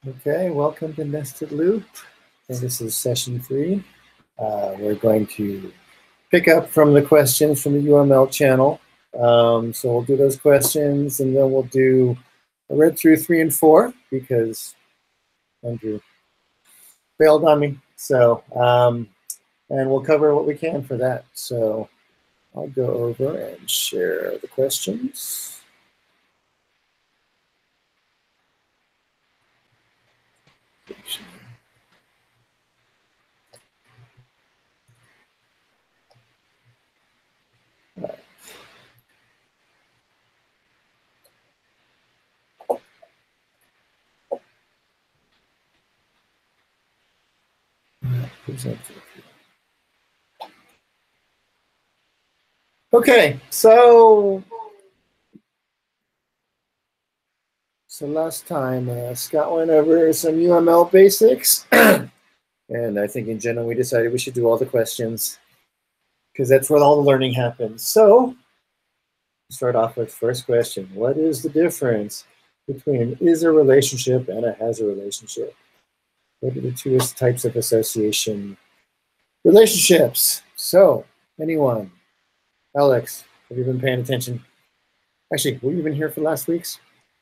Okay, welcome to Nested Loop. And this is session 3. We're going to pick up from the questions from the UML channel. So we'll do those questions, and then we'll do. I read through 3 and 4 because Andrew bailed on me. So, and we'll cover what we can for that. So I'll go over and share the questions. Okay, so last time Scott went over some UML basics, and I think in general we decided we should do all the questions because that's where all the learning happens. So start off with first question: what is the difference between an is a relationship and a has a relationship? What are the two types of association relationships? So anyone? Alex, have you been paying attention? Actually, were you even here for last week's?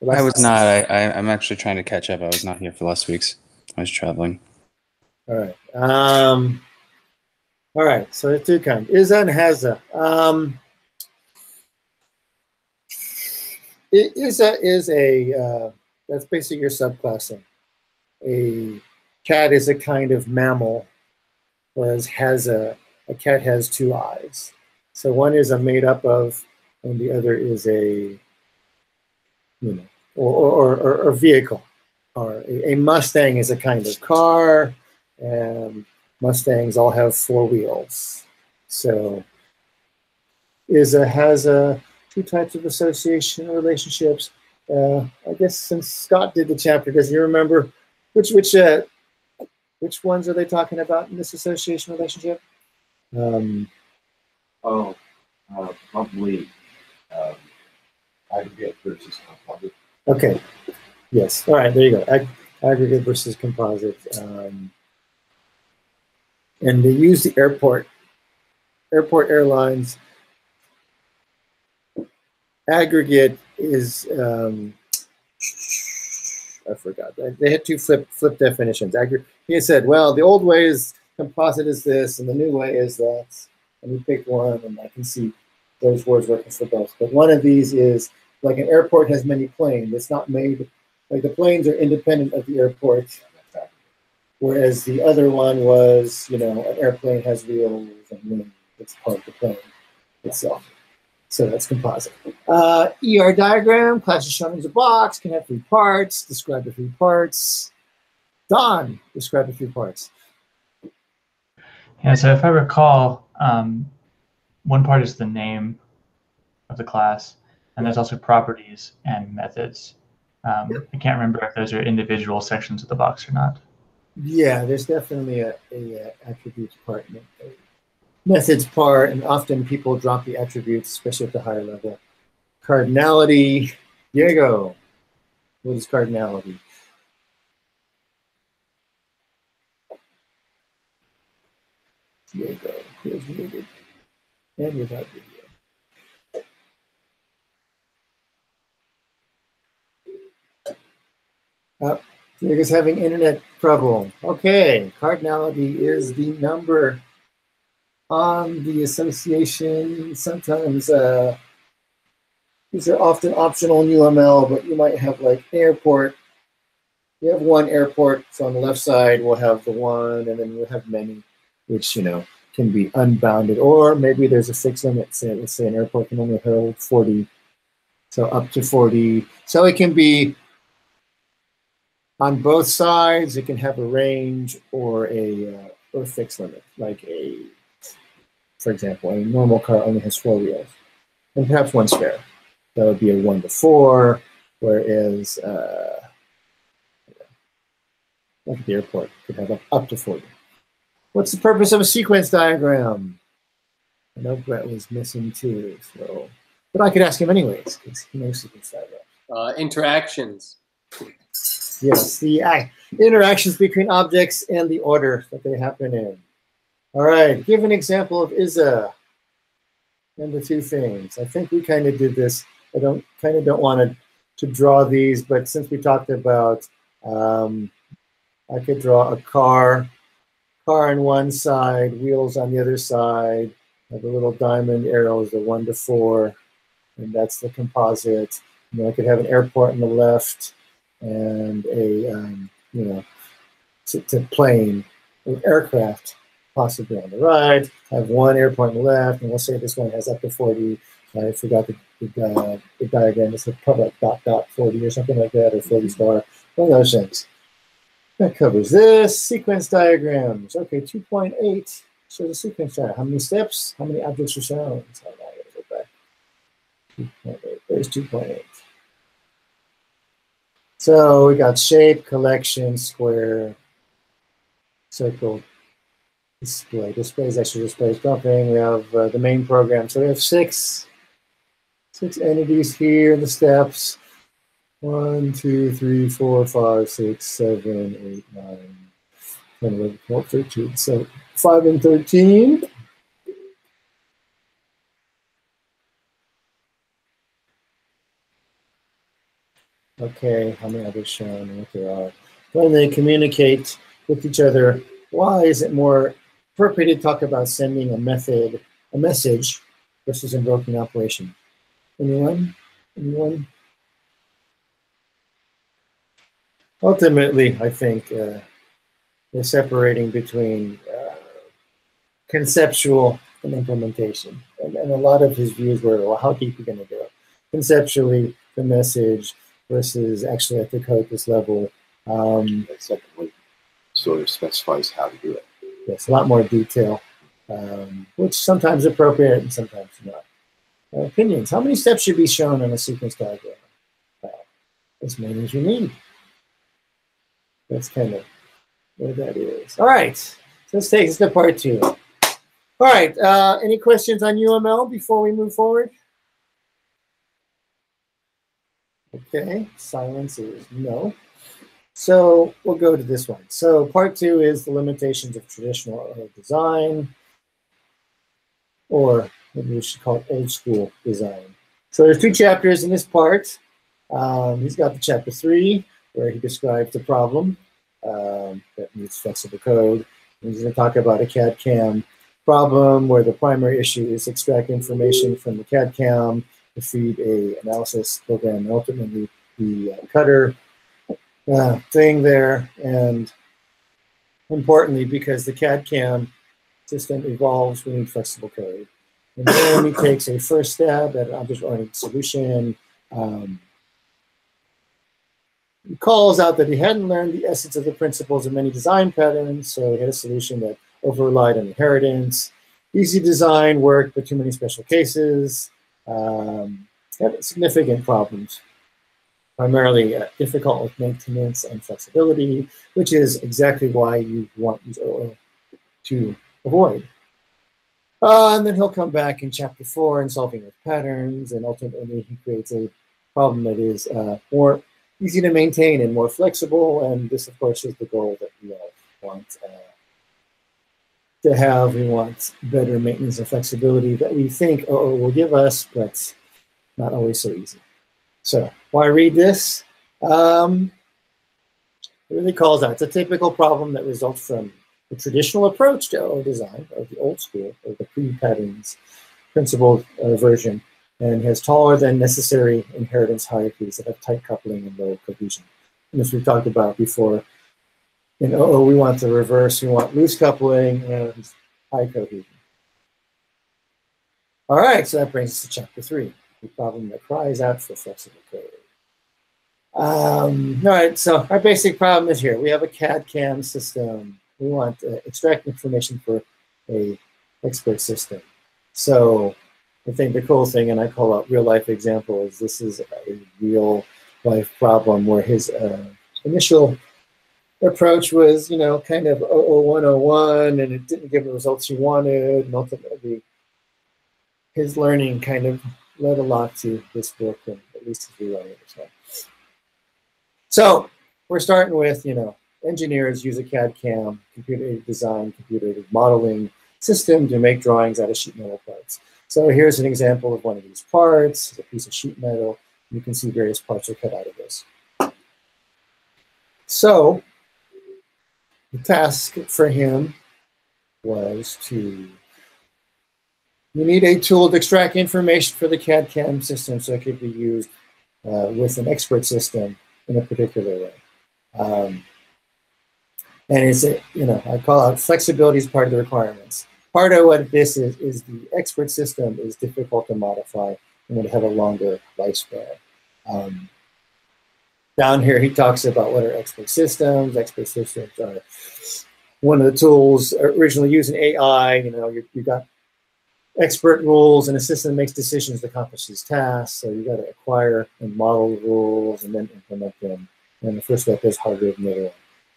I was not. I'm actually trying to catch up. I was not here for last week's. I was traveling. All right. All right. So there's two kinds. Is and has a. Is a that's basically your subclassing. A cat is a kind of mammal, whereas a cat has 2 eyes. So one is a made up of, and the other is a, or vehicle. Or a Mustang is a kind of car, and Mustangs all have 4 wheels. So has a 2 types of association relationships. I guess since Scott did the chapter, does he remember which ones are they talking about in this association relationship? Probably aggregate versus composite. Okay. Yes. All right. There you go. Aggregate versus composite. And they use the airport airlines. Aggregate is I forgot. They had 2 flip definitions. He said, well, the old way is composite is this, and the new way is that. And we pick one, and I can see those words working for both. But one of these is like an airport has many planes. It's not made like the planes are independent of the airport. Whereas the other one was, an airplane has wheels and it's part of the plane itself. So that's composite. ER diagram, class is shown as a box, can have 3 parts, describe the 3 parts. Don, describe the 3 parts. Yeah, so if I recall, one part is the name of the class, and there's also properties and methods. I can't remember if those are individual sections of the box or not. Yeah, there's definitely a attributes part, a methods part, and often people drop the attributes, especially at the higher level. Cardinality, Diego, what is cardinality? Diego, who's muted and without video. Diego's having internet trouble. Okay, cardinality is the number on the association. Sometimes these are often optional in UML, but you might have like airport. You have 1 airport, so on the left side we'll have the 1, and then we'll have many, which can be unbounded, or maybe there's a fixed limit. Let's say an airport can only hold 40, so up to 40. So it can be on both sides. It can have a range or a fixed limit, like for example, a normal car only has 4 wheels, and perhaps 1 spare. That would be a 1 to 4, whereas like the airport could have up to 40. What's the purpose of a sequence diagram? I know Brett was missing too, but I could ask him anyways because he knows sequence diagrams. Interactions. Yes, the interactions between objects and the order that they happen in. All right, give an example of ISA and the two things. I think we kind of did this. I don't want to draw these, but since we talked about, I could draw a car on one side, wheels on the other side. The little diamond arrows, the 1 to 4, and that's the composite. And then I could have an airport on the left and a plane, an aircraft possibly on the right. I have one airport on the left, and we'll say this one has up to 40. I forgot the diagram. It's probably like ... 40 or something like that, or 40 star. One of those things. That covers this. Sequence diagrams. Okay, 2.8 shows a sequence diagram. How many steps? How many objects are shown? So now I gotta go back. 2.8. There's 2.8. So we got shape, collection, square, circle, display. Display is actually display dumping. We have the main program. So we have six entities here in the steps. 1, 2, 3, 4, 5, 6, 7, 8, 9, 10, 11, 12, 13. So 5 and 13. Okay, how many others shown? What there are. When they communicate with each other, why is it more appropriate to talk about sending a message versus invoking operation? Anyone? Anyone? Ultimately, I think they're separating between conceptual and implementation. And a lot of his views were, well, how deep are you going to go? Conceptually, the message versus actually at the codeless level. Secondly, sort of specifies how to do it. Yes, a lot more detail, which sometimes appropriate and sometimes not. Opinions. How many steps should be shown on a sequence diagram? As many as you need. That's kind of what that is. All right, so let's take this to part 2. All right, any questions on UML before we move forward? Okay, silence is no. So we'll go to this one. So part 2 is the limitations of traditional design, or maybe we should call it old school design. So there's 2 chapters in this part. He's got the chapter 3, where he describes the problem that needs flexible code. And he's going to talk about a CAD/CAM problem where the primary issue is extract information from the CAD/CAM to feed a analysis program, and ultimately the cutter thing there. And importantly, because the CAD/CAM system evolves, we need flexible code. And then he takes a first stab at an object-oriented solution. He calls out that he hadn't learned the essence of the principles of many design patterns, so he had a solution that over-relied on inheritance. Easy design worked, but too many special cases. Had significant problems, primarily difficult with maintenance and flexibility, which is exactly why you want these OO to avoid. And then he'll come back in chapter 4 in solving with patterns, and ultimately he creates a problem that is more easy to maintain and more flexible. And this, of course, is the goal that we all want to have. We want better maintenance and flexibility that we think OO will give us, but not always so easy. So why read this? It really calls out. It's a typical problem that results from the traditional approach to OO design, or the old school, or the pre-patterns principle version, and has taller than necessary inheritance hierarchies that have tight coupling and low cohesion. And as we've talked about before, in OO, we want the reverse. We want loose coupling and high cohesion. All right, so that brings us to chapter 3, the problem that cries out for flexible code. All right, so our basic problem is here. We have a CAD/CAM system. We want to extract information for a expert system. So I think the cool thing, and I call out real life example, is this is a real life problem where his initial approach was, kind of 101, and it didn't give the results he wanted. And ultimately, his learning kind of led a lot to this book, and at least his rewriting as well. So we're starting with, engineers use a CAD/CAM, computer-aided design, computer-aided modeling system to make drawings out of sheet metal parts. So here's an example of one of these parts, it's a piece of sheet metal. You can see various parts are cut out of this. So the task for him was you need a tool to extract information for the CAD/CAM system so it could be used with an expert system in a particular way. And it's, I call it flexibility is part of the requirements. Part of what this is the expert system is difficult to modify and would have a longer lifespan. Down here, he talks about what are expert systems. Expert systems are one of the tools originally used in AI. You've got expert rules, and a system makes decisions to accomplish these tasks. So you got to acquire and model the rules and then implement them. And the first step is harder than the other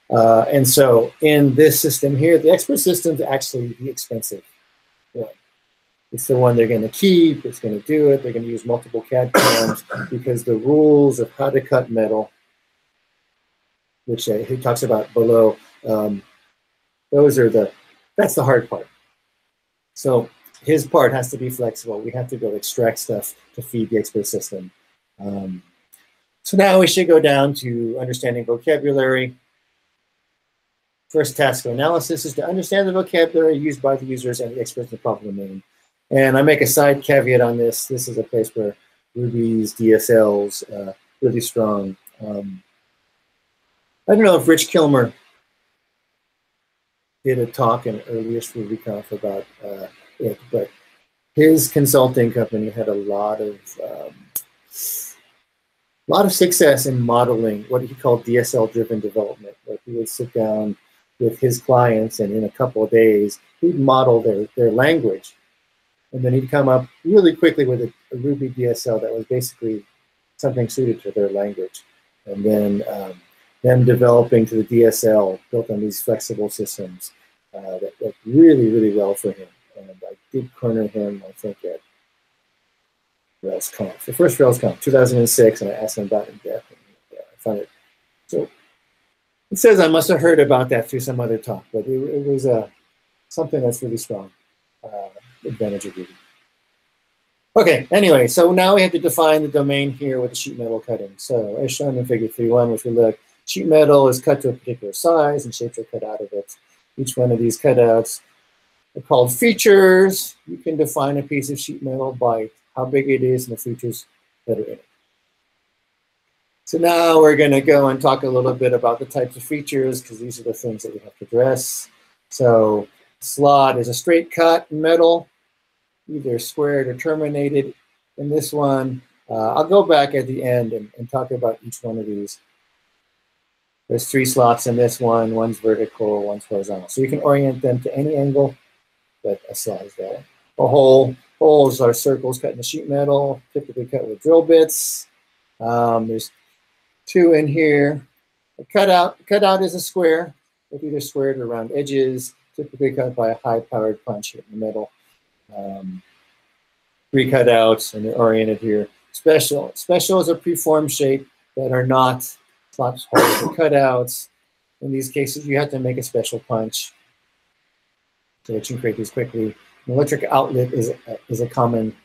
one. And so in this system here, the expert system is actually the expensive one. It's the one they're going to keep. It's going to do it. They're going to use multiple CAD/CAMs because the rules of how to cut metal, which he talks about below, that's the hard part. So his part has to be flexible. We have to go extract stuff to feed the expert system. So now we should go down to understanding vocabulary. First task of analysis is to understand the vocabulary used by the users and the experts in the problem domain. And I make a side caveat on this. This is a place where Ruby's DSL's really strong. I don't know if Rich Kilmer did a talk in earliest RubyConf about it, but his consulting company had a lot of success in modeling what he called DSL-driven development. Like he would sit down with his clients, and in a couple of days, he'd model their language. And then he'd come up really quickly with a Ruby DSL that was basically something suited to their language. And then them developing to the DSL built on these flexible systems that worked really, really well for him. And I did corner him, I think, at RailsConf, the first RailsConf, 2006, and I asked him about it in depth. And I found it. So it says I must have heard about that through some other talk, but it was something that's really strong. Advantage of Ruby. Okay, anyway, so now we have to define the domain here with the sheet metal cutting. So as shown in figure 3.1, if we look, sheet metal is cut to a particular size and shapes are cut out of it. Each one of these cutouts are called features. You can define a piece of sheet metal by how big it is and the features that are in it. So now we're going to go and talk a little bit about the types of features because these are the things that we have to address. So slot is a straight cut metal, either squared or terminated. In this one, I'll go back at the end and talk about each one of these. There's 3 slots in this one. One's vertical, one's horizontal. So you can orient them to any angle, but a slot is there. A hole. Holes are circles cut in the sheet metal, typically cut with drill bits. There's 2 in here. A cutout is a square with either squared or round edges, typically cut by a high-powered punch in the middle. 3 cutouts, and they're oriented here. Special is a preformed shape that are not slots, holes, or cutouts. In these cases, you have to make a special punch so that you can create these quickly. An electric outlet is a common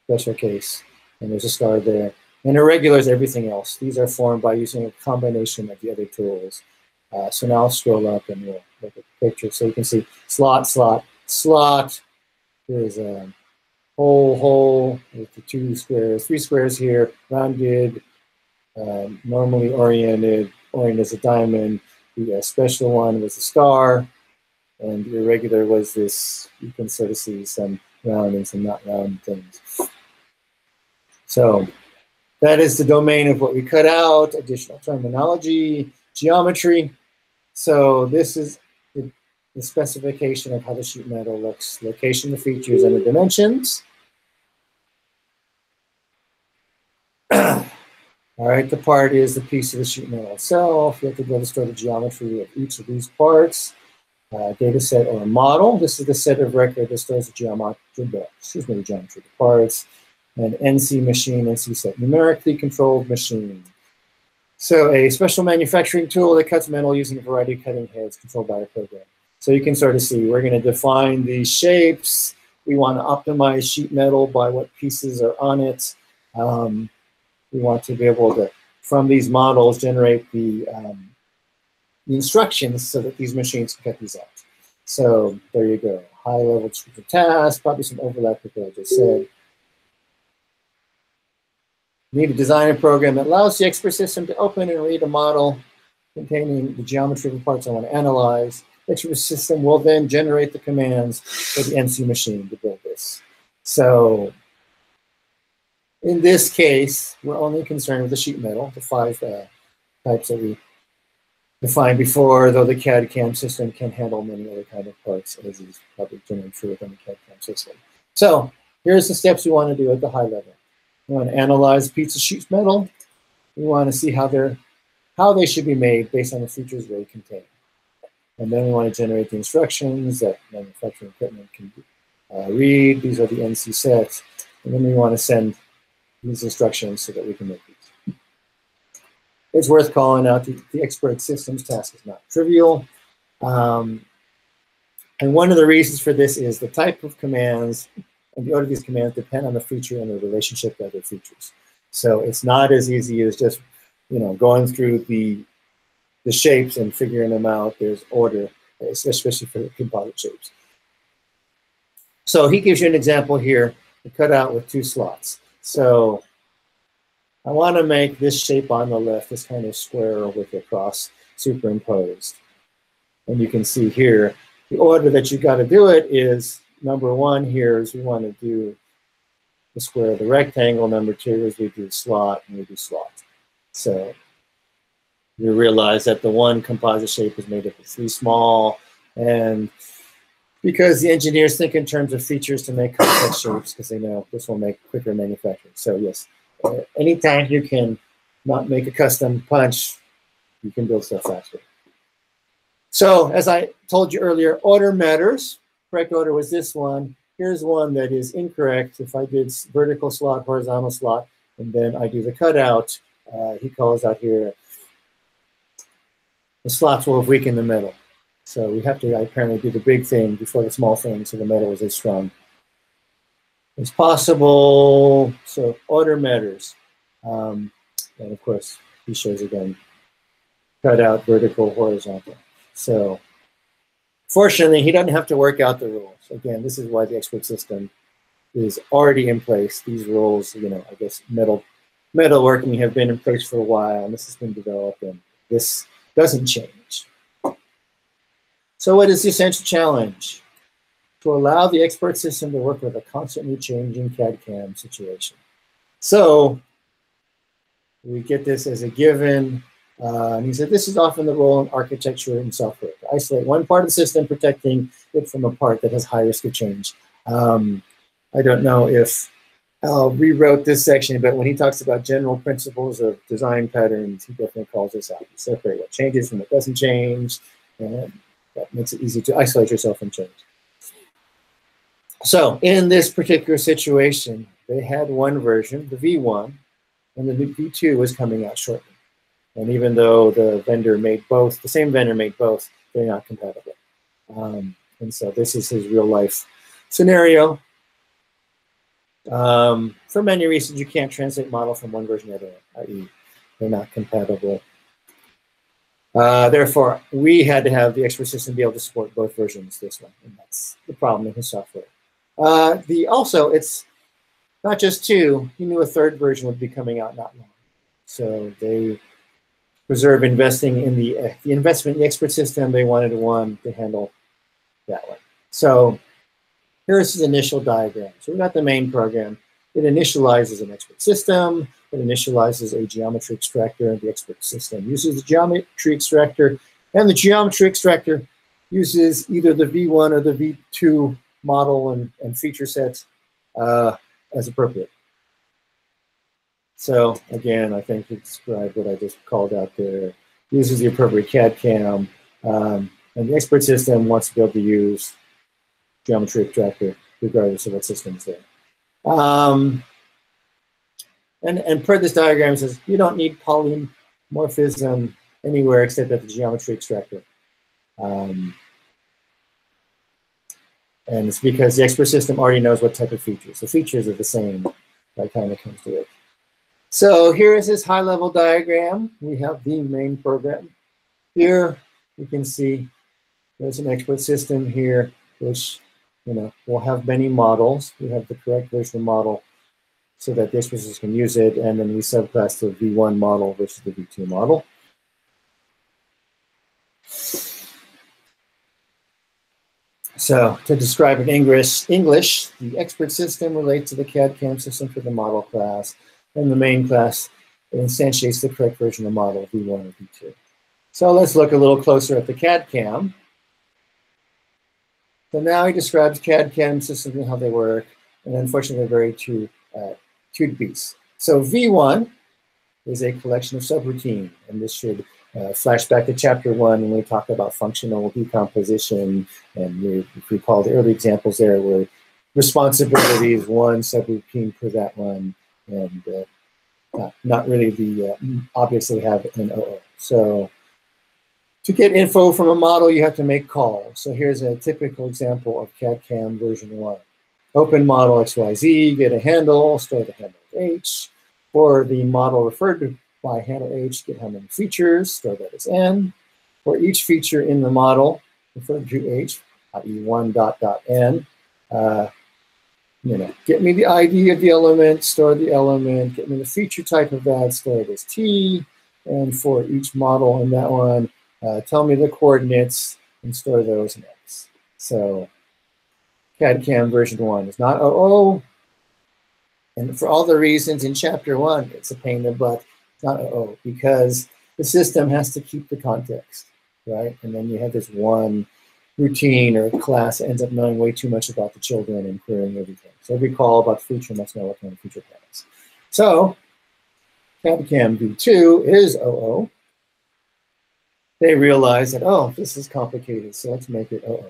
special case, and there's a star there. And irregular is everything else. These are formed by using a combination of the other tools. So now I'll scroll up and we'll look at the picture. So you can see slot, slot, slot. There's a hole with the 2 squares, 3 squares here, rounded, normally oriented as a diamond. The special one was a star, and the irregular was this. You can sort of see some round and some not round things. So that is the domain of what we cut out. Additional terminology, geometry. So this is the specification of how the sheet metal looks. Location, the features, and the dimensions. All right, the part is the piece of the sheet metal itself. You have to go to store the geometry of each of these parts. Data set or a model. This is the set of record that stores the geometry of the parts. An NC machine, NC set, numerically controlled machine. So a special manufacturing tool that cuts metal using a variety of cutting heads controlled by a program. So you can sort of see we're going to define these shapes. We want to optimize sheet metal by what pieces are on it. We want to be able to, from these models, generate the instructions so that these machines can cut these out. So there you go. High-level descriptive task, probably some overlap with what I just said. You need to design a program that allows the expert system to open and read a model containing the geometry of the parts I want to analyze. The expert system will then generate the commands for the NC machine to build this. So in this case, we're only concerned with the sheet metal, the 5 types that we defined before, though the CAD-CAM system can handle many other kind of parts, as is probably generally true within the CAD-CAM system. So here's the steps we want to do at the high level. We want to analyze pieces of sheet metal. We want to see how they should be made based on the features they contain. And then we want to generate the instructions that manufacturing equipment can read. These are the NC sets. And then we want to send these instructions so that we can make these. It's worth calling out the expert systems task is not trivial. And one of the reasons for this is the type of commands and the order of these commands depend on the feature and the relationship to other features. So it's not as easy as just, going through the shapes and figuring them out. There's order, especially for composite shapes. So he gives you an example here, a cutout with 2 slots. So I want to make this shape on the left, this kind of square with a cross superimposed. And you can see here, the order that you got to do it is, number 1 here is we want to do the square of the rectangle. Number 2 is we do slot, and we do slot. So you realize that the one composite shape is made up of 3 small, and because the engineers think in terms of features to make complex shapes, because they know this will make quicker manufacturing. So yes, anytime you can not make a custom punch, you can build stuff faster. So as I told you earlier, order matters. Correct order was this one. Here's one that is incorrect. If I did vertical slot, horizontal slot, and then I do the cutout, he calls out here, the slots will have weakened the metal. So we have to apparently do the big thing before the small thing, so the metal is as strong as possible. So order matters. And of course, he shows again, cutout, vertical, horizontal. So fortunately, he doesn't have to work out the rules. Again, this is why the expert system is already in place. These rules, I guess metalworking have been in place for a while, and this has been developed, and this doesn't change. So what is the essential challenge? To allow the expert system to work with a constantly changing CAD-CAM situation. So we get this as a given. And he said, this is often the role in architecture and software, to isolate one part of the system, protecting it from a part that has high risk of change. I don't know if Al rewrote this section, but when he talks about general principles of design patterns, he definitely calls this out. You separate what changes from what doesn't change, and that makes it easy to isolate yourself from change. So in this particular situation, they had one version, the V1, and the V2 was coming out shortly. And even though the vendor made both, the same vendor made both, they're not compatible. And so this is his real life scenario. For many reasons, you can't translate model from one version to the other, i.e. they're not compatible. Therefore, we had to have the expert system be able to support both versions this way, and that's the problem in his software. Also, it's not just 2. He knew a 3rd version would be coming out not long. So they preserve investing in the investment in the expert system. They wanted one to handle that one. So here's his initial diagram. So we got the main program. It initializes an expert system. It initializes a geometry extractor. The expert system uses the geometry extractor, and the geometry extractor uses either the V1 or the V2 model and feature sets as appropriate. So again, I think it described what I just called out there. Uses the appropriate CAD-CAM, and the expert system wants to be able to use geometry extractor regardless of what system is there. And per this diagram, it says you don't need morphism anywhere except at the geometry extractor. And it's because the expert system already knows what type of features. The features are the same by the time it comes to it. So here is this high-level diagram. We have the main program. Here you can see there's an expert system here, which will have many models. We have the correct version of model so that the expert system can use it, and then we subclass the V1 model versus the V2 model. So to describe in English, the expert system relates to the CAD-CAM system for the model class, and the main class instantiates the correct version of model, V1 or V2. So let's look a little closer at the CAD-CAM. So now he describes CAD-CAM systems and how they work, and unfortunately they're very two beasts. So V1 is a collection of subroutine, and this should flash back to chapter 1 when we talked about functional decomposition, and if we recall the early examples there were responsibilities, one subroutine for that one, and not really the objects that have an OO. So to get info from a model, you have to make calls. So here's a typical example of CAD-CAM version 1. Open model XYZ, get a handle, store the handle H. For the model referred to by handle H, get how many features, store that as N. For each feature in the model referred to H, i.e. 1.n, get me the ID of the element, store the element, get me the feature type of that, store it as T. And for each model in that one, tell me the coordinates and store those in X. So CAD-CAM version 1 is not OO. And for all the reasons in chapter 1, it's a pain in the butt, not OO, because the system has to keep the context, right? And then you have this one routine or class that ends up knowing way too much about the children and querying everything. So every call about the feature must know what kind of feature that is. So CAD-CAM V2 is OO. They realize that, oh, this is complicated, so let's make it OO.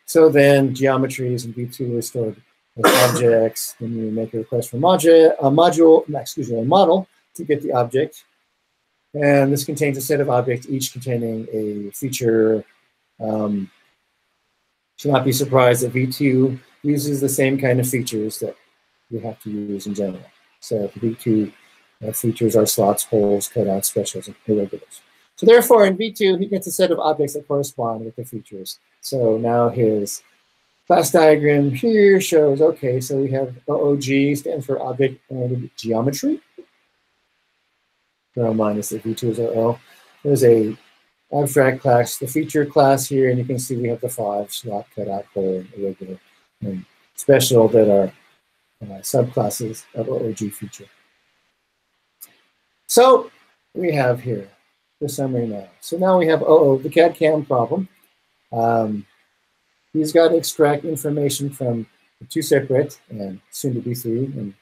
So then geometries in V2 are stored as objects. Then you make a request for a model to get the object. And this contains a set of objects, each containing a feature. Should not be surprised that V2 uses the same kind of features that you have to use in general. So V2 features are slots, holes, cutouts, specials, and irregulars. So therefore, in V2, he gets a set of objects that correspond with the features. So now his class diagram here shows, okay, so we have OOG, stands for object-oriented geometry. Bear in mind is that V2 is OO. There's a abstract class, the feature class here, and you can see we have the 5, slot, cutout, hole, irregular, and special that are subclasses of OOG feature. So we have here the summary now. So now we have OO, the CAD-CAM problem. He's got to extract information from the 2 separate and soon to be 3, and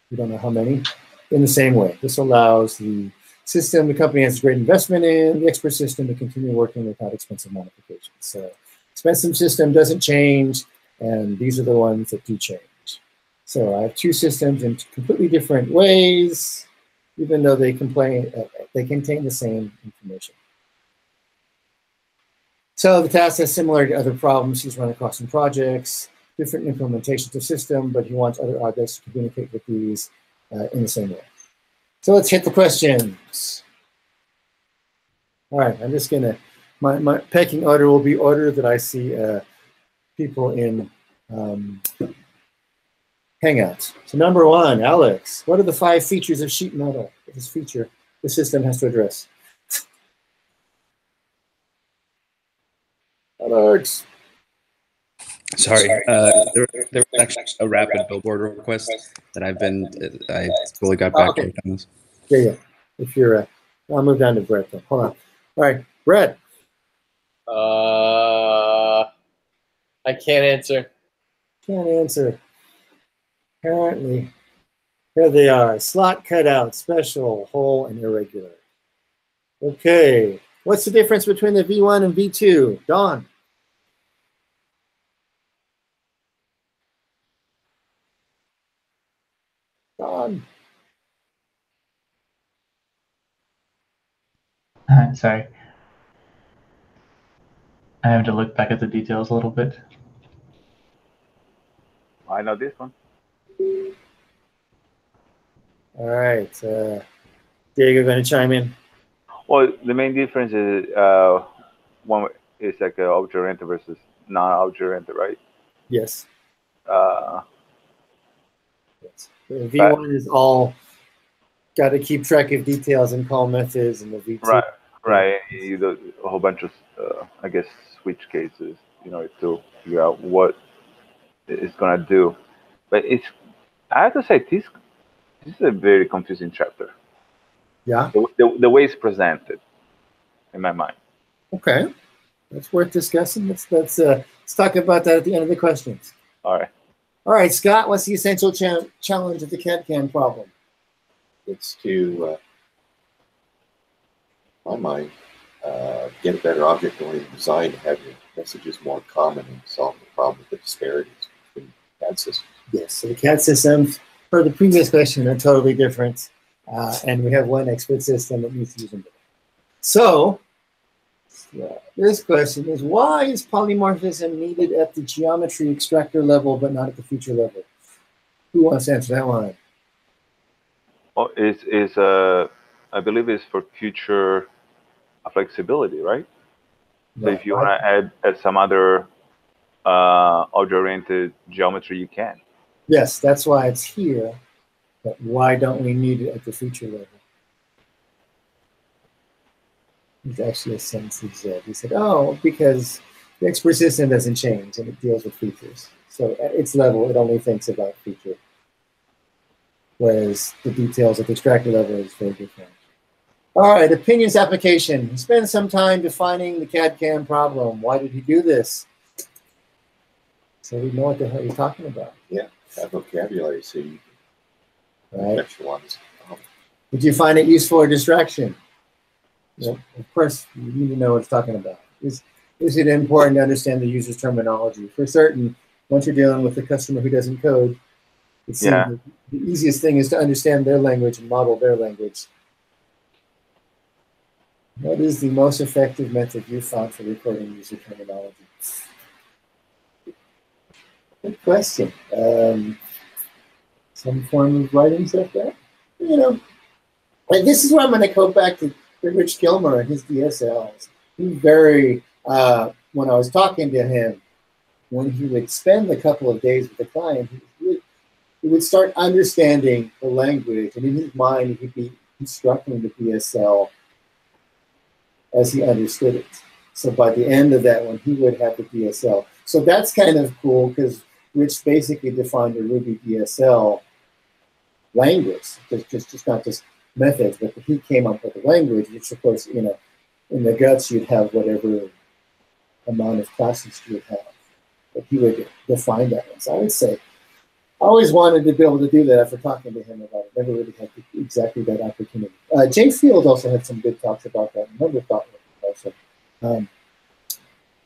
we don't know how many, in the same way. This allows the system the company has a great investment in, the expert system, to continue working without expensive modifications. So expensive system doesn't change, and these are the ones that do change. So I have 2 systems in completely different ways, even though they contain the same information. So the task is similar to other problems he's run across in projects, different implementations of system, but he wants other objects to communicate with these in the same way. So let's hit the questions. All right, I'm just gonna, my pecking order will be order that I see people in Hangouts. So number 1, Alex, what are the 5 features of sheet metal? This feature the system has to address. Alex. Sorry, there was actually a rapid billboard request that I fully got back to on this. Yeah. If you're, I'll move down to Brett then. Hold on. All right, Brett. I can't answer. Can't answer. Apparently, here they are. Slot, cutout, special, hole, and irregular. Okay. What's the difference between the V1 and V2? Dawn. Dawn. Sorry. I have to look back at the details a little bit. I know this one. All right. Diego, going to chime in? Well, the main difference is one is like object-oriented versus non-object-oriented, right? Yes. Uh, Yes. The V1 is all got to keep track of details and call methods, and the V2. right. You do a whole bunch of, I guess, switch cases, to figure out what it's gonna do. But I have to say, this is a very confusing chapter. Yeah. The way it's presented, in my mind. Okay. That's worth discussing. Let's talk about that at the end of the questions. All right. All right, Scott, what's the essential challenge of the CAD-CAM problem? It's to, in my mind, get a better object-oriented design, have your messages more common, and solve the problem with the disparities between CAD systems. Yes, so the CAD systems, for the previous question, are totally different, and we have one expert system that needs to use them. So, this question is, why is polymorphism needed at the geometry extractor level but not at the feature level? Who wants to answer that one? Well, I believe it's for future flexibility, right? So if you want to add some other object-oriented geometry, you can. Yes, that's why it's here, but why don't we need it at the feature level? There's actually a sentence he said. He said, oh, because the expert system doesn't change and it deals with features. So at its level, it only thinks about feature. Whereas the details at the extractor level is very different. All right, opinions application. Spend some time defining the CAD-CAM problem. Why did he do this? So we know what the hell you're talking about. Yeah, have vocabulary so you can contextualize. Did you find it useful or distraction? Well, of course, you need to know what it's talking about. Is it important to understand the user's terminology? For certain, once you're dealing with a customer who doesn't code, it seems that the easiest thing is to understand their language and model their language. What is the most effective method you found for recording user terminology? Good question. Some form of writing stuff there? And this is where I'm going to go back to Rich Gilmer and his DSLs. He when I was talking to him, when he would spend a couple of days with the client, he would start understanding the language, and in his mind, he'd be constructing the DSL as he understood it. So by the end of that one, he would have the DSL. So that's kind of cool because Rich basically defined a Ruby DSL language, just not just methods, but he came up with a language, which of course, in the guts, you'd have whatever amount of classes you would have. But he would define that one. So I would say, I always wanted to be able to do that after talking to him about it. Never really had exactly that opportunity. Jay Field also had some good talks about that. Another thought also.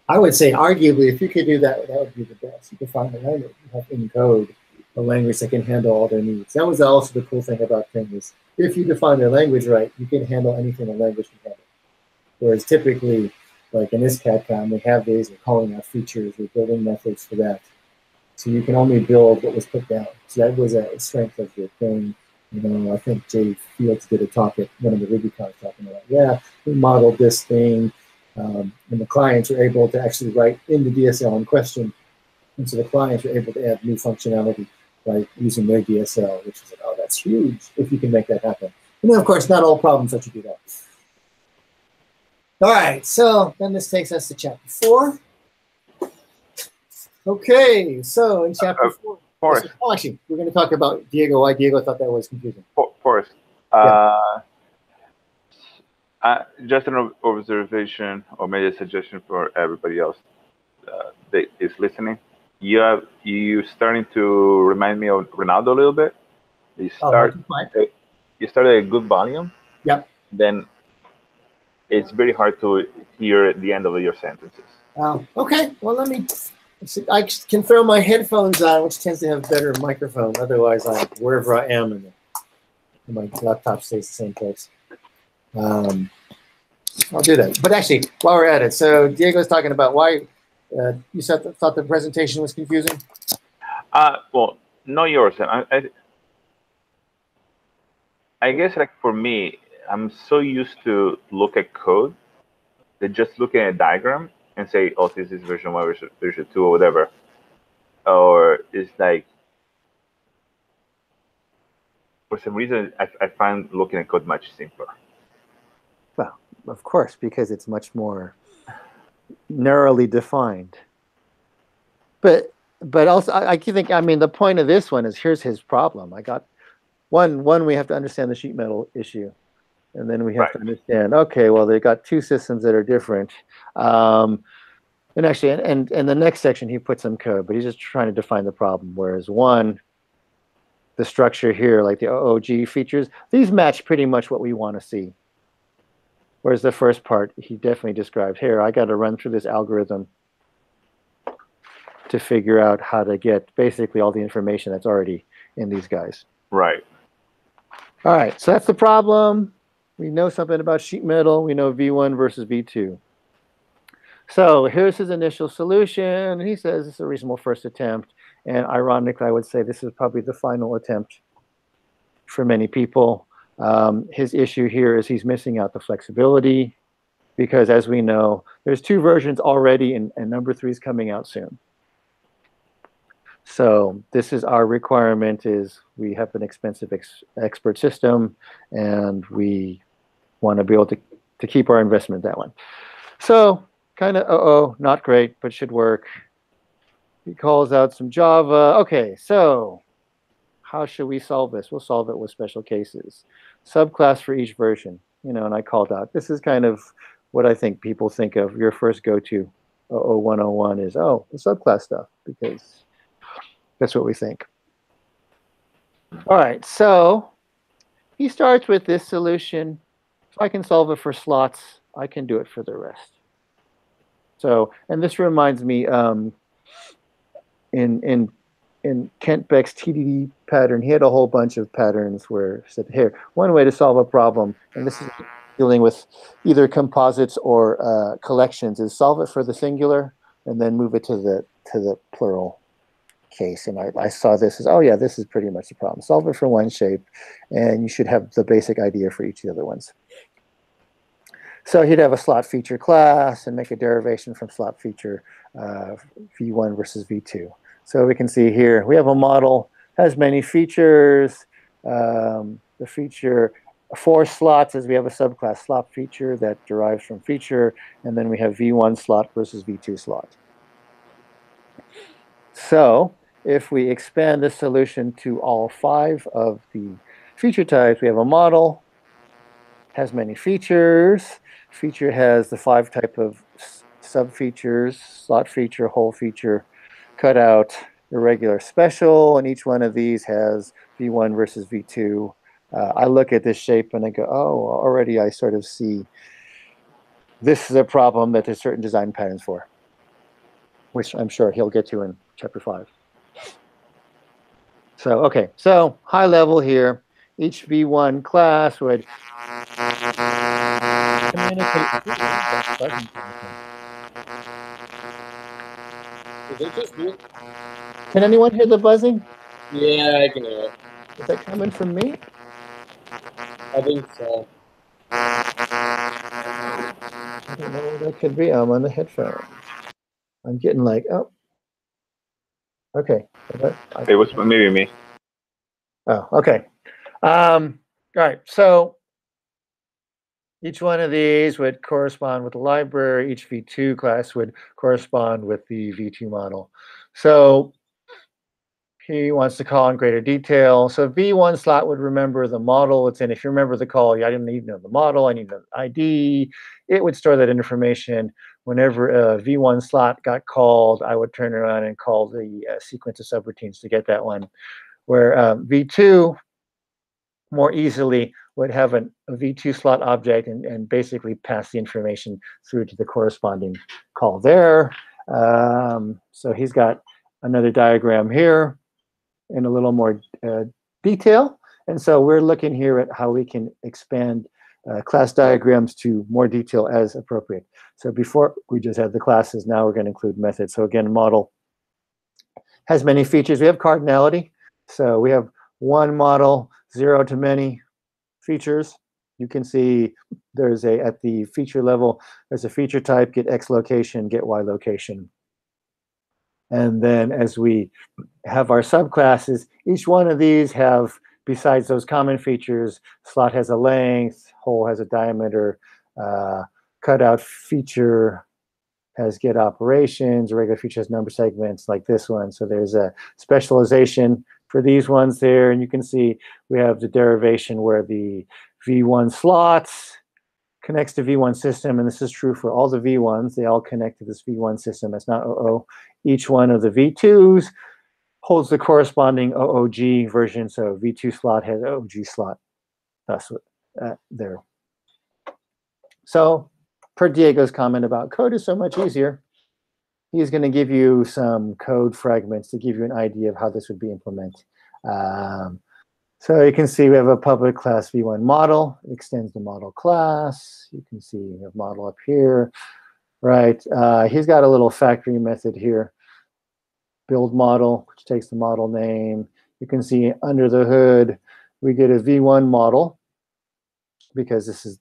I would say, arguably, if you could do that, that would be the best. You could find a language, you have in code a language that can handle all their needs. That was also the cool thing about things. If you define their language right, you can handle anything a language can handle. Whereas typically, like in this CAD-CAM, we have these, we're calling out features, we're building methods for that. So you can only build what was put down. So that was a strength of the thing. I think Jay Fields did a talk at one of the RubyCons talking about, we modeled this thing, and the clients were able to actually write in the DSL in question. And so the clients were able to add new functionality by using their DSL, which is like, oh, that's huge if you can make that happen. And then, of course, not all problems let you do that. All right, so then this takes us to chapter 4. Okay, so in chapter 4, actually, we're going to talk about Diego, why Diego thought that was confusing. Forrest, just an observation or maybe a suggestion for everybody else that is listening. You starting to remind me of Ronaldo a little bit. You started at a good volume. Yep. Then it's very hard to hear at the end of your sentences. Okay, well, I can throw my headphones on, which tends to have better microphone. Otherwise, wherever I am, and my laptop stays the same place. I'll do that. But actually, while we're at it, so Diego's talking about why you thought the presentation was confusing. Well, not yours. I guess like for me, I'm so used to look at code that just looking at a diagram and say, oh, this is version 1, version 2, or whatever. Or it's like, for some reason, I find looking at code much simpler. Well, of course, because it's much more narrowly defined. But also, I think, I mean, the point of this one is, here's his problem. I got one, we have to understand the sheet metal issue. And then we have to understand, okay, well, they've got two systems that are different. And actually, and the next section, he put some code, but he's just trying to define the problem. Whereas one, the structure here, like the OOG features, these match pretty much what we want to see. Whereas the first part, he definitely described, here, I got to run through this algorithm to figure out how to get basically all the information that's already in these guys. Right. All right, so that's the problem. We know something about sheet metal. We know V1 versus V2. So here's his initial solution. He says it's a reasonable first attempt. And ironically, I would say this is probably the final attempt for many people. His issue here is he's missing out the flexibility because, as we know, there's two versions already, and number 3 is coming out soon. So this is our requirement, is we have an expensive expert system, and we want to be able to keep our investment in that one. So kind of, not great, but should work. He calls out some Java. Okay, so how should we solve this? We'll solve it with special cases. Subclass for each version, and I called out. This is kind of what I think people think of. Your first go-to 101 is, the subclass stuff, because that's what we think. All right, so he starts with this solution. If I can solve it for slots, I can do it for the rest. So, and this reminds me, in Kent Beck's TDD pattern, he had a whole bunch of patterns where he said, here, one way to solve a problem, and this is dealing with either composites or collections, is solve it for the singular and then move it to the plural case. And I saw this as, this is pretty much the problem. Solve it for one shape, and you should have the basic idea for each of the other ones. So he'd have a slot feature class and make a derivation from slot feature V1 versus V2. So we can see here, we have a model, has many features. The feature 4 slots is we have a subclass slot feature that derives from feature, and then we have V1 slot versus V2 slot. So if we expand the solution to all 5 of the feature types, we have a model, has many features. Feature has the 5 type of sub-features, slot feature, whole feature, cutout, irregular, special, and each one of these has V1 versus V2. I look at this shape and I go, already I sort of see this is a problem that there's certain design patterns for, which I'm sure he'll get to in chapter 5. So, okay, so high level here, each V1 class would communicate. Is it just me? Can anyone hear the buzzing? Yeah, I can hear it. Is that coming from me? I think so. I don't know what that could be. I'm on the headphones. I'm getting like, okay. It was maybe me. Oh, okay. All right. So each one of these would correspond with the library. Each V2 class would correspond with the V2 model. So he wants to call in greater detail. So V1 slot would remember the model it's in. If you remember the call, I didn't need to know the model. I need the ID. It would store that information. Whenever a V1 slot got called, I would turn around and call the sequence of subroutines to get that one. Where V2 more easily would have a V2 slot object and basically pass the information through to the corresponding call there. So he's got another diagram here in a little more detail. And so we're looking here at how we can expand class diagrams to more detail as appropriate. So before we just had the classes, now we're going to include methods. So again, model has many features. We have cardinality. So we have one model, 0 to many features. You can see there's at the feature level, there's a feature type, get X location, get Y location. And then as we have our subclasses, each one of these have, besides those common features, slot has a length, hole has a diameter, cutout feature has get operations, regular feature has number segments like this one. So there's a specialization for these ones there. And you can see we have the derivation where the V1 slots connects to V1 system. And this is true for all the V1s. They all connect to this V1 system. It's not OO. Each one of the V2s holds the corresponding OOG version. So V2 slot has OOG slot. That's what there. So per Diego's comment about code is so much easier, he's going to give you some code fragments to give you an idea of how this would be implemented. So you can see we have a public class V1 model. It extends the model class. You can see we have model up here, right? He's got a little factory method here, build model, which takes the model name. You can see under the hood, we get a V1 model because this is,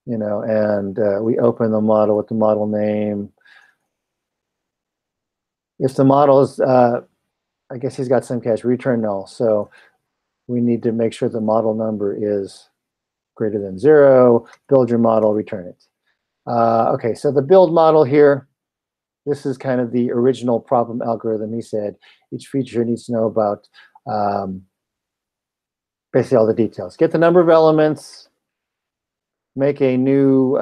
you know, and we open the model with the model name. If the model is, I guess he's got some cache, return null. So we need to make sure the model number is greater than 0. Build your model, return it. Okay, so the build model here, this is kind of the original problem algorithm. He said each feature needs to know about basically all the details. Get the number of elements, make a new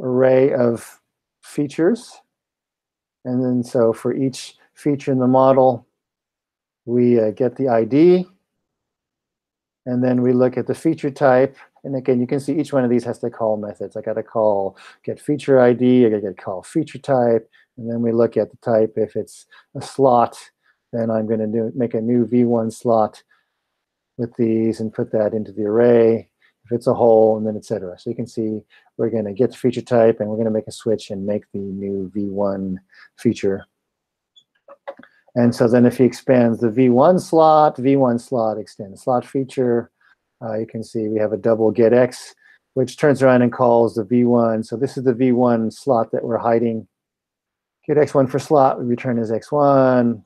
array of features. And then so for each feature in the model, we get the ID. And then we look at the feature type. And again, you can see each one of these has to call methods. I got to call get feature ID. I got to call feature type. And then we look at the type. If it's a slot, then I'm going to make a new V1 slot with these and put that into the array. If it's a hole, and then et cetera. So you can see we're going to get the feature type, and we're going to make a switch and make the new V1 feature. And so then if he expands the V1 slot extends slot feature. You can see we have a double get X, which turns around and calls the V1. So this is the V1 slot that we're hiding. Get X1 for slot, we return as X1.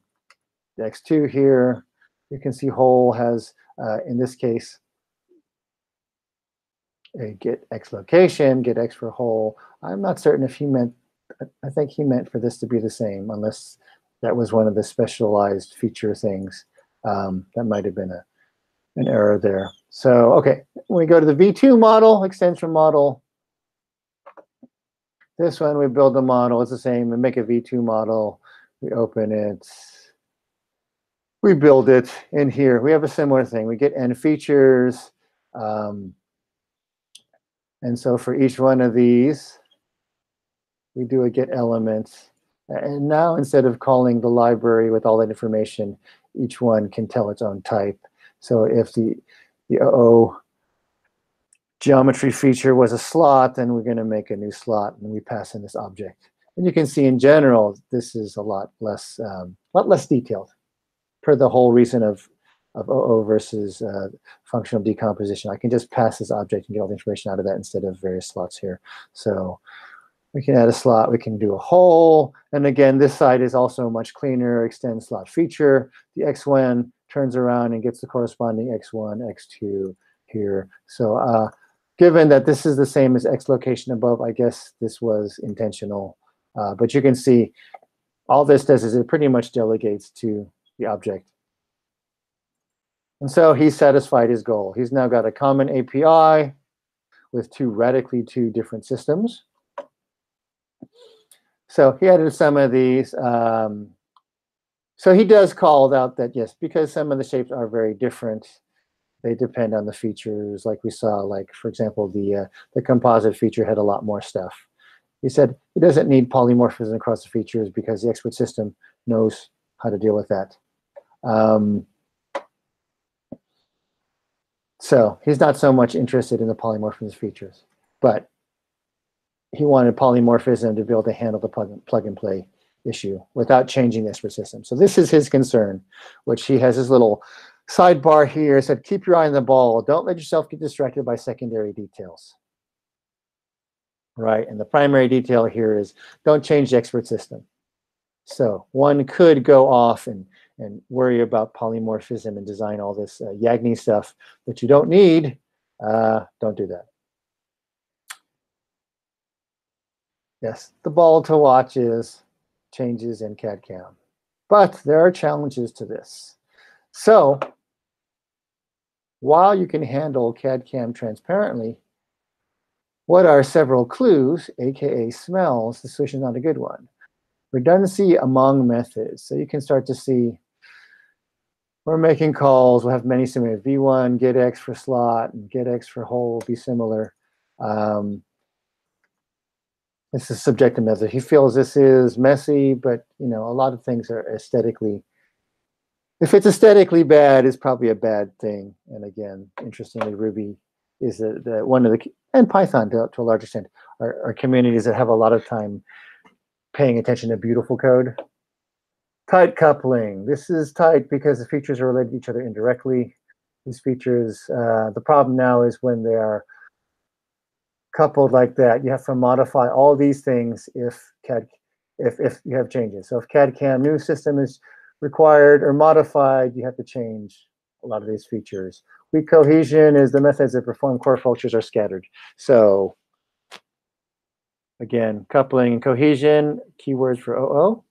The X2 here. You can see hole has, in this case, a get X location, get X for hole. I'm not certain if he meant, I think he meant for this to be the same, unless that was one of the specialized feature things. That might have been an error there. So, okay, when we go to the V2 model, extends from model. This one, we build the model. It's the same. We make a V2 model. We open it. We build it in here. We have a similar thing. We get N features. And so for each one of these, we do a get element. And now instead of calling the library with all that information, each one can tell its own type. So if the OO geometry feature was a slot, then we're going to make a new slot, and we pass in this object. And you can see in general, this is a lot less detailed, per the whole reason of OO versus functional decomposition. I can just pass this object and get all the information out of that instead of various slots here. So we can add a slot, we can do a hole. And again, this side is also much cleaner, extend slot feature. The X1 turns around and gets the corresponding X1, X2 here. So given that this is the same as X location above, I guess this was intentional. But you can see all this does is it pretty much delegates to the object. And so he satisfied his goal. He's now got a common API with two different systems. So he added some of these. So he does call out that, yes, because some of the shapes are very different, they depend on the features. Like we saw, like, for example, the composite feature had a lot more stuff. He said he doesn't need polymorphism across the features because the expert system knows how to deal with that. So he's not so much interested in the polymorphism features, but he wanted polymorphism to be able to handle the plug and play issue without changing the expert system. So this is his concern, which he has his little sidebar here. It said, keep your eye on the ball. Don't let yourself get distracted by secondary details. Right, and the primary detail here is don't change the expert system. So one could go off and worry about polymorphism and design all this Yagni stuff that you don't need. Don't do that. Yes, the ball to watch is changes in CAD-CAM. But there are challenges to this. So while you can handle CAD-CAM transparently, what are several clues, aka smells? The solution is not a good one. Redundancy among methods. So you can start to see we're making calls. We'll have many similar. V1, get X for slot, and get X for hole will be similar. This is subjective method. He feels this is messy, but a lot of things are aesthetically. If it's aesthetically bad, it's probably a bad thing. And again, interestingly, Ruby is the one of the, and Python to a large extent, are communities that have a lot of time paying attention to beautiful code. Tight coupling. This is tight because the features are related to each other indirectly. These features, the problem now is when they are coupled like that, you have to modify all these things if you have changes. So if CAD-CAM new system is required or modified, you have to change a lot of these features. Weak cohesion is the methods that perform core functions are scattered. So again, coupling and cohesion, keywords for OO.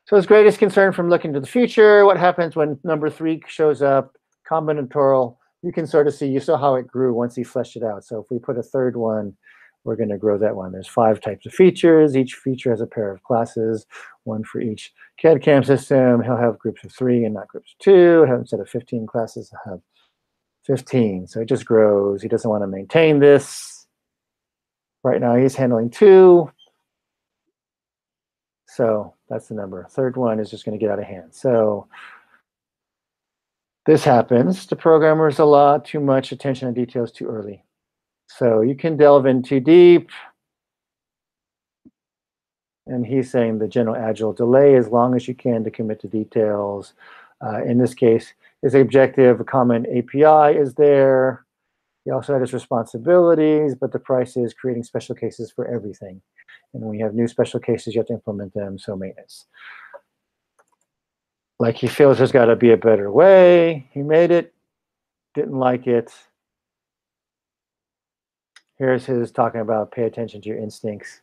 So his greatest concern from looking to the future, what happens when number 3 shows up, combinatorial. You can sort of see, you saw how it grew once he fleshed it out. So if we put a third one, we're going to grow that one. There's 5 types of features. Each feature has a pair of classes, one for each CAD-CAM system. He'll have groups of 3 and not groups of 2. He'll, instead of 15 classes, he'll have 15. So it just grows. He doesn't want to maintain this. Right now, he's handling 2. So that's the number. Third one is just going to get out of hand. So this happens to programmers a lot. Too much attention to details too early. So you can delve in too deep. And he's saying the general agile delay as long as you can to commit to details. In this case, his objective, a common API is there. He also had his responsibilities, but the price is creating special cases for everything. And when you have new special cases, you have to implement them, so maintenance. Like he feels there's got to be a better way. He made it, didn't like it. Here's his talking about pay attention to your instincts.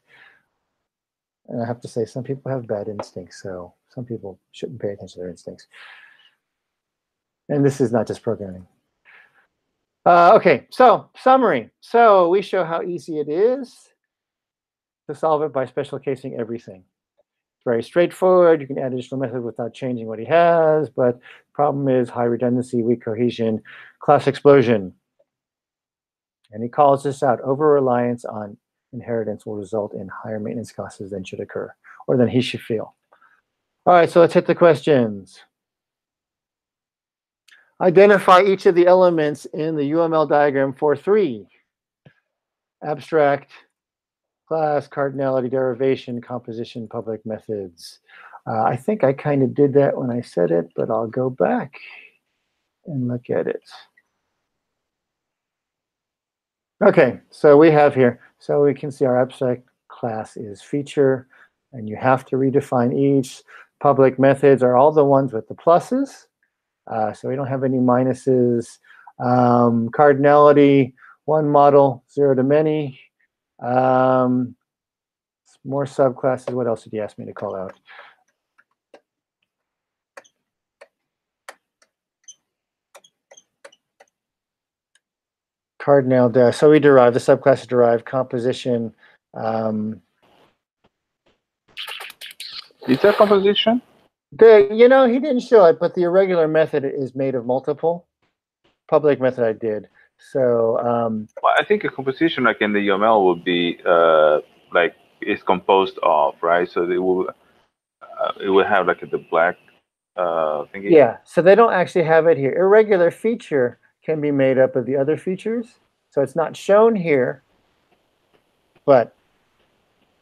And I have to say, some people have bad instincts, so some people shouldn't pay attention to their instincts. And this is not just programming. Okay, so summary. So we show how easy it is to solve it by special casing everything. It's very straightforward. You can add additional methods without changing what he has, but the problem is high redundancy, weak cohesion, class explosion. And he calls this out. Over-reliance on inheritance will result in higher maintenance costs than should occur, or than he should feel. All right, so let's hit the questions. Identify each of the elements in the UML diagram for 3. Abstract, class, cardinality, derivation, composition, public methods. I think I kind of did that when I said it, but I'll go back and look at it. Okay, so we have here, so we can see our abstract class is feature, and you have to redefine each. Public methods are all the ones with the pluses, so we don't have any minuses. Cardinality, one model, 0 to many. More subclasses. What else did he ask me to call out? Cardinal, so we derive, the subclass is derived, composition. Is there composition? He didn't show it, but the irregular method is made of multiple. Public method I did. So well, I think a composition like in the UML would be is composed of, right? So it will have like the black thingy? Yeah, so they don't actually have it here. Irregular feature can be made up of the other features. So it's not shown here, but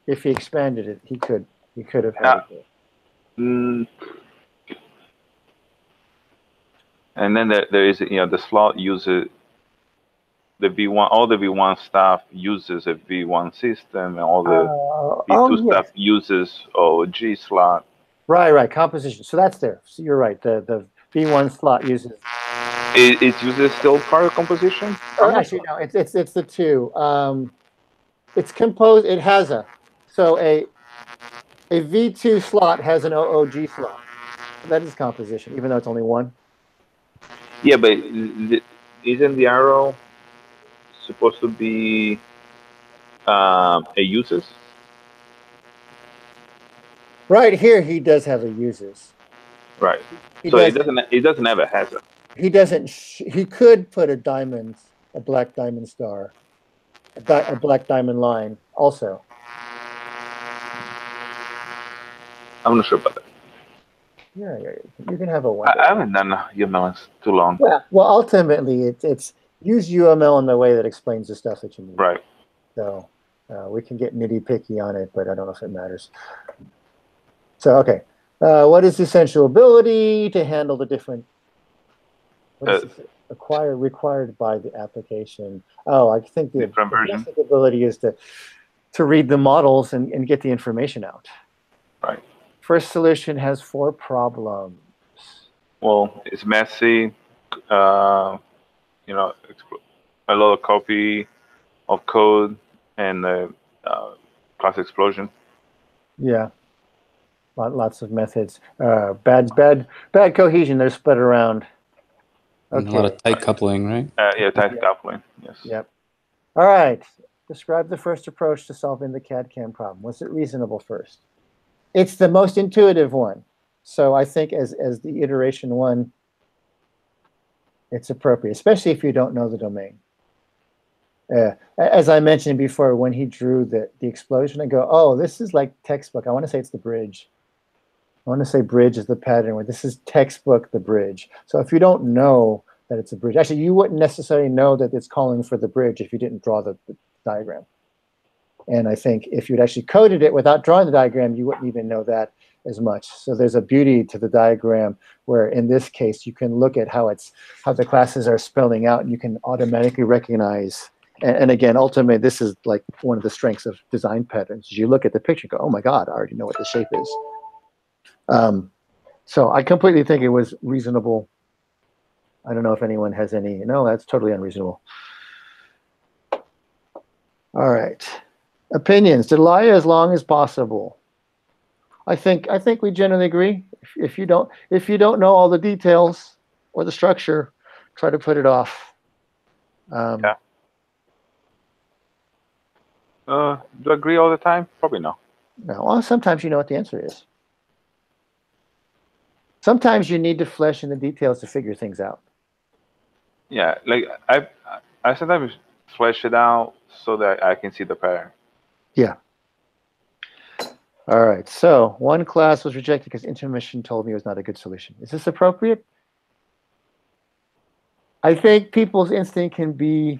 if he expanded it, he could have had it there. Mm. And then there is, the slot uses the V1, all the V1 stuff uses a V1 system, and all the V2 stuff uses G slot. Right, composition. So that's there. So you're right. The V1 slot uses. It uses still part of composition? Actually, no. It's the two. It's composed. It has a V2 slot has an OOG slot. That is composition, even though it's only one. Yeah, but isn't the arrow supposed to be a uses? Right here, he does have a uses. Right. So it doesn't have a hazard. He doesn't. He could put a diamond, a black diamond star, a black diamond line also. I'm not sure about that. Yeah, you can have a one. I haven't done UML in too long. Yeah, well, ultimately, it's use UML in the way that explains the stuff that you need. Right. So we can get nitty-picky on it, but I don't know if it matters. So, okay. What is the essential ability to handle the different... What is required by the application? Oh, I think the basic ability is to read the models and get the information out. Right. First solution has 4 problems. Well, it's messy. A lot of copy of code and class explosion. Yeah. Lots of methods. Bad cohesion. They're spread around. Okay. A lot of tight coupling, right? Tight coupling. Yes. Yep. All right. Describe the first approach to solving the CAD/CAM problem. Was it reasonable first? It's the most intuitive one. So I think as the iteration one, it's appropriate, especially if you don't know the domain. As I mentioned before, when he drew the explosion, I go, oh, this is like textbook. I want to say it's the bridge. I want to say bridge is the pattern where this is textbook, the bridge. So if you don't know that it's a bridge, actually, you wouldn't necessarily know that it's calling for the bridge if you didn't draw the diagram. And I think if you'd actually coded it without drawing the diagram, you wouldn't even know that as much. So there's a beauty to the diagram where, in this case, you can look at how the classes are spelling out, and you can automatically recognize. And again, ultimately, this is like one of the strengths of design patterns. You look at the picture and go, oh my God, I already know what the shape is. So I completely think it was reasonable. I don't know if anyone has any, no, that's totally unreasonable. All right. Opinions. To lie as long as possible. I think we generally agree. If you don't know all the details or the structure, try to put it off. Yeah. Do I agree all the time? Probably no. No. Well, sometimes you know what the answer is. Sometimes you need to flesh in the details to figure things out. Yeah, like I sometimes flesh it out so that I can see the pattern. Yeah. All right. So one class was rejected because intuition told me it was not a good solution. Is this appropriate? I think people's instinct can be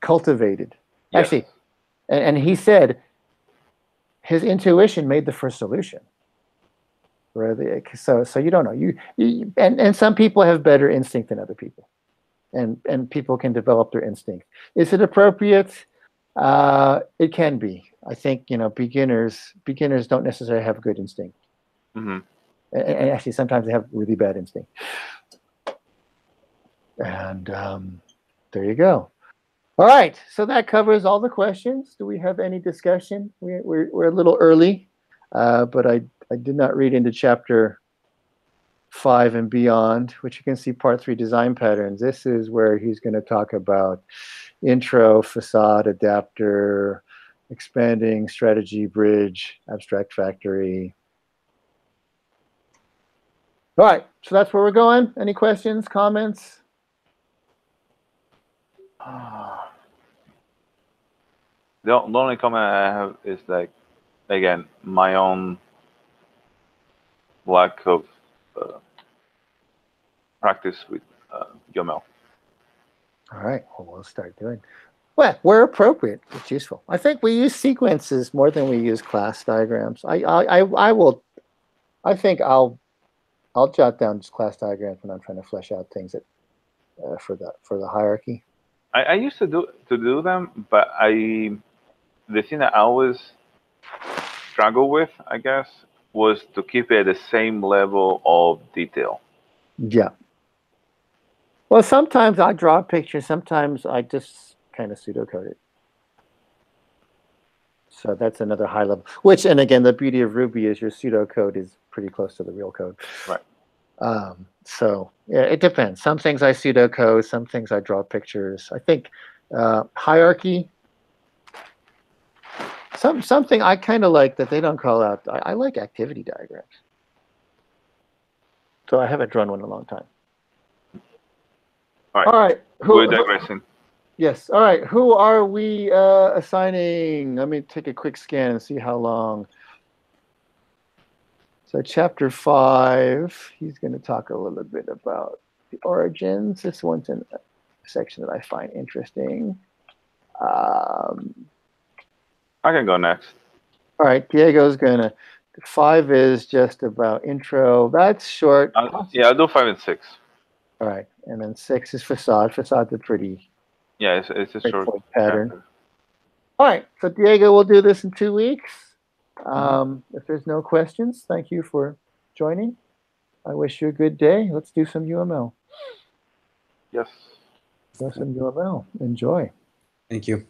cultivated. Yes. Actually, and he said his intuition made the first solution. So you don't know. And some people have better instinct than other people, and people can develop their instinct. Is it appropriate? It can be. I think beginners don't necessarily have good instinct, and actually sometimes they have really bad instinct. And there you go. All right, so that covers all the questions. Do we have any discussion? We're a little early, but I did not read into chapter 5 and beyond, which you can see part 3 design patterns. This is where he's going to talk about intro, facade, adapter, expanding, strategy, bridge, abstract factory. All right, so that's where we're going. Any questions, comments? The only comment I have is, like, again, my own lack of practice with UML. All right, well, we'll start doing. Well, where appropriate, it's useful. I think we use sequences more than we use class diagrams. I think I'll jot down just class diagrams when I'm trying to flesh out things that for the hierarchy. I used to do them, but the thing that I always struggle with, I guess, was to keep it at the same level of detail. Yeah. Well, sometimes I draw a picture. Sometimes I just kind of pseudocode it. So that's another high level. Which, and again, the beauty of Ruby is your pseudocode is pretty close to the real code. Right. So yeah, it depends. Some things I pseudocode. Some things I draw pictures. I think hierarchy. Something I kind of like that they don't call out. I like activity diagrams. So I haven't drawn one in a long time. All All right. We're digressing. Yes. All right. Who are we assigning? Let me take a quick scan and see how long. So chapter 5, he's going to talk a little bit about the origins. This one's in a section that I find interesting. I can go next. All right. Diego's going to. 5 is just about intro. That's short. Yeah, I'll do 5 and 6. All right. And then 6 is facade. Facade's a pretty it's a short pattern. chapter. All right. So Diego will do this in 2 weeks. If there's no questions, thank you for joining. I wish you a good day. Let's do some UML. Yes. Do some UML. Enjoy. Thank you.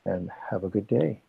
And have a good day.